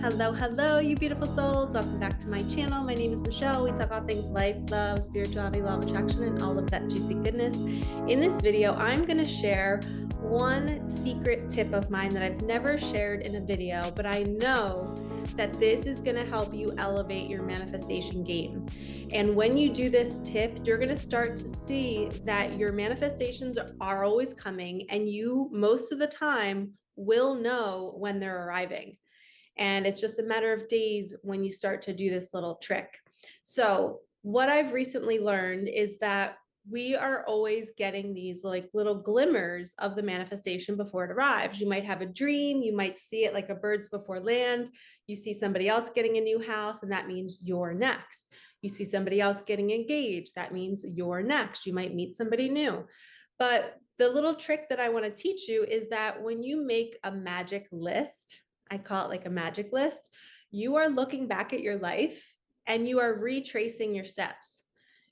Hello, hello, you beautiful souls. Welcome back to my channel. My name is Michelle. We talk all things life, love, spirituality, law of attraction, and all of that juicy goodness. In this video, I'm going to share one secret tip of mine that I've never shared in a video, but I know that this is going to help you elevate your manifestation game. And when you do this tip, you're going to start to see that your manifestations are always coming, and you, most of the time, will know when they're arriving. And it's just a matter of days when you start to do this little trick. So what I've recently learned is that we are always getting these like little glimmers of the manifestation before it arrives. You might have a dream, you might see it like a birds before land. You see somebody else getting a new house, and that means you're next. You see somebody else getting engaged, that means you're next. You might meet somebody new. But the little trick that I want to teach you is that when you make a magic list, I call it like a magic list, you are looking back at your life and you are retracing your steps.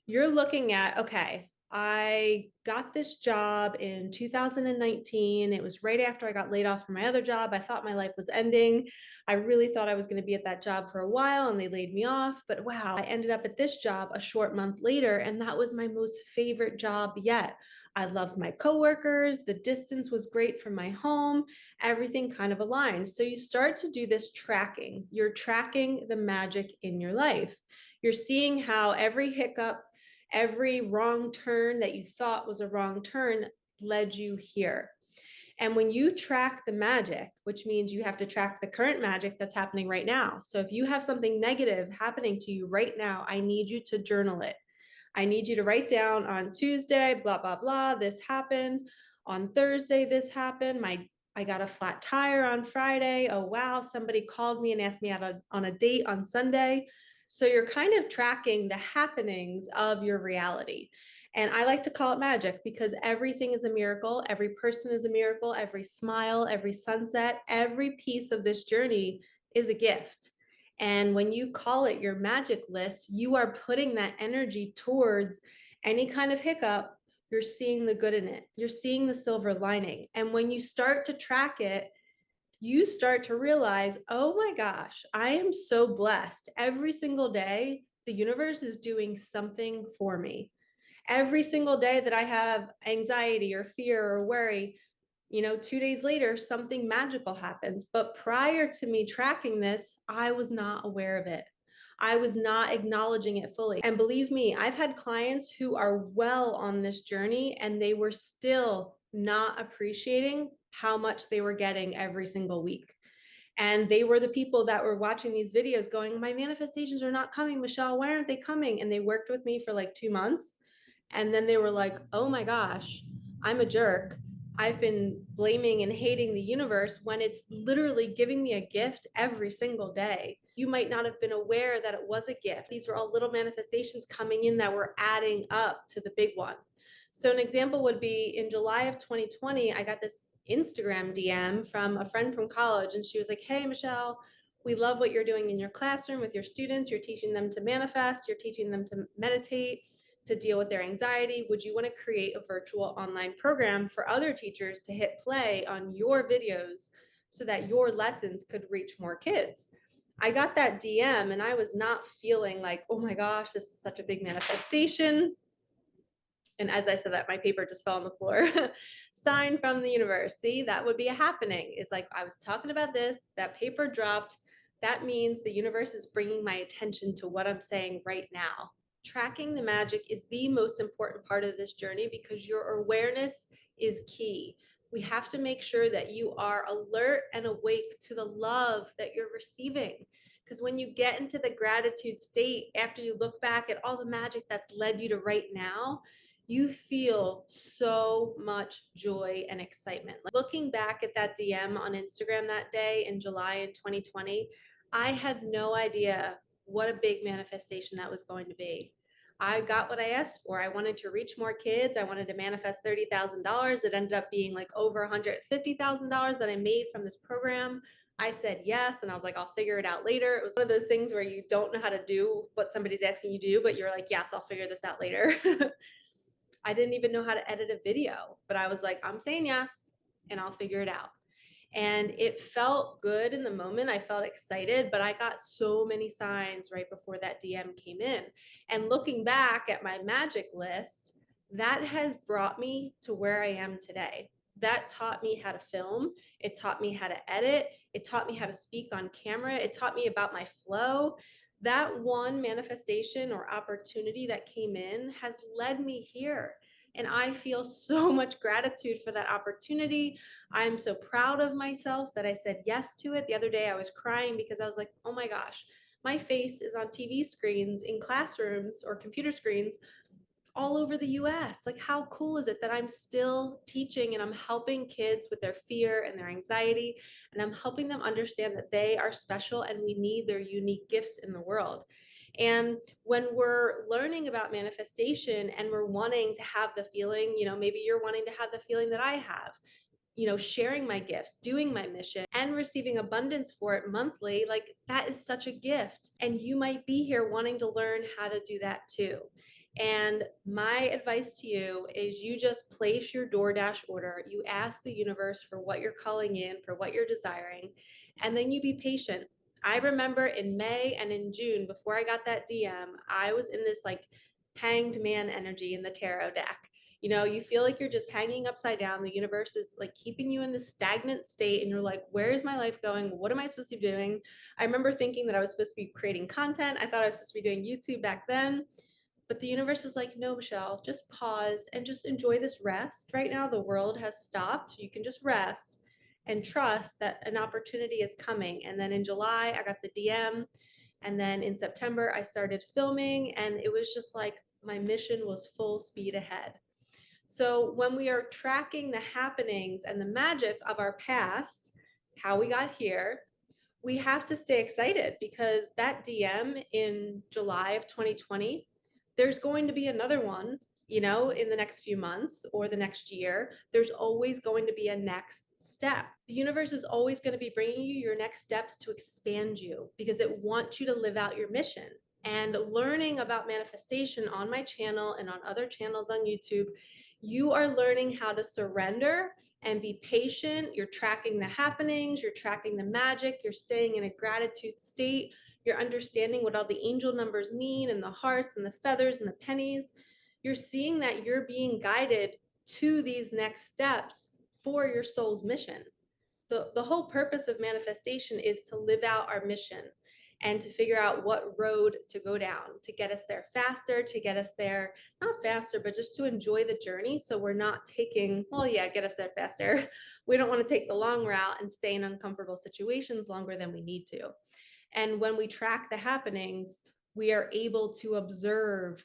You're looking at, okay, I got this job in 2019. It was right after I got laid off from my other job. I thought my life was ending. I really thought I was going to be at that job for a while and they laid me off. But wow, I ended up at this job a short month later, and that was my most favorite job yet. I loved my coworkers. The distance was great from my home. Everything kind of aligned. So you start to do this tracking. You're tracking the magic in your life. You're seeing how every hiccup, every wrong turn that you thought was a wrong turn led you here. And when you track the magic, which means you have to track the current magic that's happening right now. So if you have something negative happening to you right now, I need you to journal it. I need you to write down on Tuesday, blah, blah, blah, this happened. On Thursday, this happened. I got a flat tire on Friday. Oh, wow. Somebody called me and asked me out on a date on Sunday. So you're kind of tracking the happenings of your reality. And I like to call it magic because everything is a miracle. Every person is a miracle. Every smile, every sunset, every piece of this journey is a gift. And when you call it your magic list, you are putting that energy towards any kind of hiccup. You're seeing the good in it. You're seeing the silver lining. And when you start to track it, you start to realize, oh my gosh, I am so blessed. Every single day, the universe is doing something for me. Every single day that I have anxiety or fear or worry, 2 days later, something magical happens. But prior to me tracking this, I was not aware of it. I was not acknowledging it fully. And believe me, I've had clients who are well on this journey and they were still not appreciating how much they were getting every single week. And they were the people that were watching these videos going, my manifestations are not coming, Michelle, why aren't they coming? And they worked with me for like 2 months. And then they were like, oh my gosh, I'm a jerk. I've been blaming and hating the universe when it's literally giving me a gift every single day. You might not have been aware that it was a gift. These were all little manifestations coming in that were adding up to the big one. So an example would be in July of 2020, I got this Instagram DM from a friend from college, and she was like, hey, Michelle, we love what you're doing in your classroom with your students. You're teaching them to manifest. You're teaching them to meditate, to deal with their anxiety. Would you want to create a virtual online program for other teachers to hit play on your videos so that your lessons could reach more kids? I got that DM and I was not feeling like, oh my gosh, this is such a big manifestation. And as I said that, my paper just fell on the floor. Sign from the universe. See, that would be a happening. It's like I was talking about this, that paper dropped. That means the universe is bringing my attention to what I'm saying right now. Tracking the magic is the most important part of this journey because your awareness is key. We have to make sure that you are alert and awake to the love that you're receiving. Because when you get into the gratitude state, after you look back at all the magic that's led you to right now, you feel so much joy and excitement. Like looking back at that DM on Instagram that day in July in 2020, I had no idea what a big manifestation that was going to be. I got what I asked for. I wanted to reach more kids. I wanted to manifest $30,000. It ended up being like over $150,000 that I made from this program. I said yes, and I was like, I'll figure it out later. It was one of those things where you don't know how to do what somebody's asking you to do, but you're like, yes, I'll figure this out later. I didn't even know how to edit a video, but I was like, I'm saying yes, and I'll figure it out. And it felt good in the moment. I felt excited, but I got so many signs right before that DM came in. And looking back at my magic list, that has brought me to where I am today. That taught me how to film. It taught me how to edit. It taught me how to speak on camera. It taught me about my flow. That one manifestation or opportunity that came in has led me here. And I feel so much gratitude for that opportunity. I'm so proud of myself that I said yes to it. The other day I was crying because I was like, oh my gosh, my face is on TV screens in classrooms or computer screens all over the US. Like, how cool is it that I'm still teaching and I'm helping kids with their fear and their anxiety, and I'm helping them understand that they are special and we need their unique gifts in the world. And when we're learning about manifestation and we're wanting to have the feeling, maybe you're wanting to have the feeling that I have, sharing my gifts, doing my mission, and receiving abundance for it monthly, like that is such a gift. And you might be here wanting to learn how to do that too. And my advice to you is you just place your DoorDash order. You ask the universe for what you're calling in, for what you're desiring, and then you be patient. I remember in May and in June, before I got that DM, I was in this like hanged man energy in the tarot deck. You feel like you're just hanging upside down. The universe is like keeping you in this stagnant state, and you're like, where is my life going? What am I supposed to be doing? I remember thinking that I was supposed to be creating content. I thought I was supposed to be doing YouTube back then. But the universe was like, no, Michelle, just pause and just enjoy this rest. Right now, the world has stopped. You can just rest and trust that an opportunity is coming. And then in July, I got the DM. And then in September, I started filming. And it was just like my mission was full speed ahead. So when we are tracking the happenings and the magic of our past, how we got here, we have to stay excited, because that DM in July of 2020, there's going to be another one, in the next few months or the next year. There's always going to be a next step. The universe is always going to be bringing you your next steps to expand you, because it wants you to live out your mission. And learning about manifestation on my channel and on other channels on YouTube, you are learning how to surrender and be patient. You're tracking the happenings, you're tracking the magic, you're staying in a gratitude state, you're understanding what all the angel numbers mean, and the hearts and the feathers and the pennies. You're seeing that you're being guided to these next steps for your soul's mission. The whole purpose of manifestation is to live out our mission and to figure out what road to go down to get us there faster, to get us there, not faster, but just to enjoy the journey. So we're not taking, well, yeah, get us there faster. We don't want to take the long route and stay in uncomfortable situations longer than we need to. And when we track the happenings, we are able to observe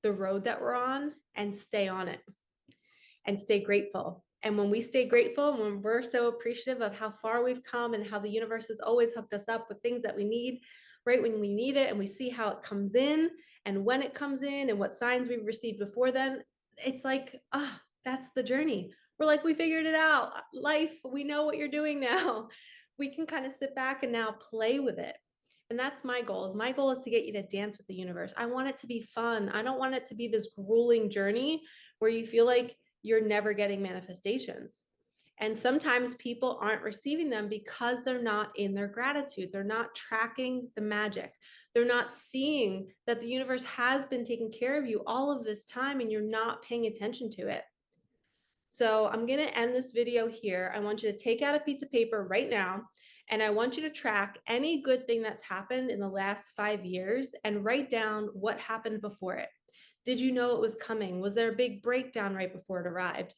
the road that we're on and stay on it and stay grateful. And when we stay grateful, when we're so appreciative of how far we've come and how the universe has always hooked us up with things that we need right when we need it, and we see how it comes in and when it comes in and what signs we've received before then, it's like, that's the journey. We're like, we figured it out. Life, we know what you're doing now. We can kind of sit back and now play with it. And that's my goal. My goal is to get you to dance with the universe. I want it to be fun. I don't want it to be this grueling journey where you feel like you're never getting manifestations. And sometimes people aren't receiving them because they're not in their gratitude. They're not tracking the magic. They're not seeing that the universe has been taking care of you all of this time, and you're not paying attention to it. So I'm going to end this video here. I want you to take out a piece of paper right now, and I want you to track any good thing that's happened in the last 5 years and write down what happened before it. Did you know it was coming? Was there a big breakdown right before it arrived?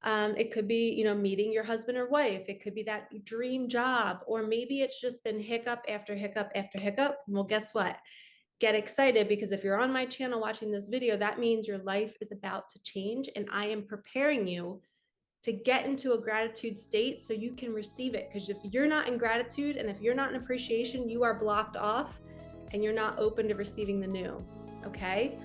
It could be, meeting your husband or wife. It could be that dream job, or maybe it's just been hiccup after hiccup after hiccup. Well, guess what? Get excited, because if you're on my channel watching this video, that means your life is about to change, and I am preparing you to get into a gratitude state so you can receive it. Because if you're not in gratitude and if you're not in appreciation, you are blocked off and you're not open to receiving the new. Okay?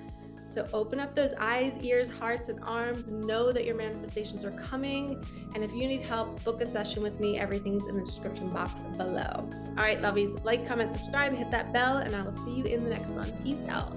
So open up those eyes, ears, hearts, and arms. Know that your manifestations are coming. And if you need help, book a session with me. Everything's in the description box below. All right, lovies, like, comment, subscribe, hit that bell, and I will see you in the next one. Peace out.